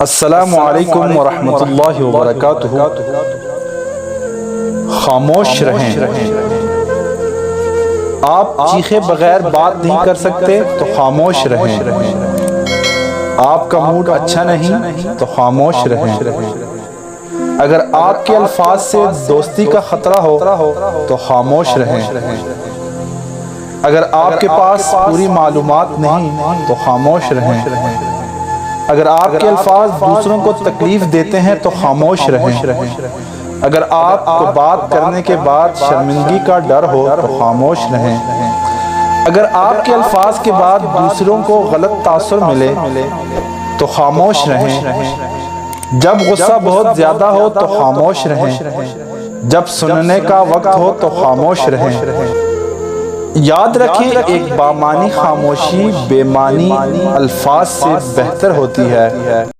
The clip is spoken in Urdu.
السلام علیکم ورحمۃ اللہ وبرکاتہ۔ خاموش رہیں۔ آپ چیخے بغیر بات نہیں کر سکتے تو خاموش رہیں۔ آپ کا موڈ اچھا نہیں تو خاموش رہیں۔ اگر آپ کے الفاظ سے دوستی کا خطرہ ہو تو خاموش رہیں۔ اگر آپ کے پاس پوری معلومات نہیں تو خاموش رہیں۔ اگر آپ کے الفاظ دوسروں کو تکلیف دیتے ہیں تو خاموش رہیں۔ اگر آپ کو بات کرنے کے بعد شرمندگی کا ڈر ہو تو خاموش رہیں۔ اگر آپ کے الفاظ کے بعد دوسروں کو غلط تاثر ملے تو خاموش رہیں۔ جب غصہ بہت زیادہ ہو تو خاموش رہیں۔ جب سننے کا وقت ہو تو خاموش رہیں۔ یاد رکھیں، ایک بامعنی خاموشی بے معنی الفاظ سے بہتر ہوتی ہے۔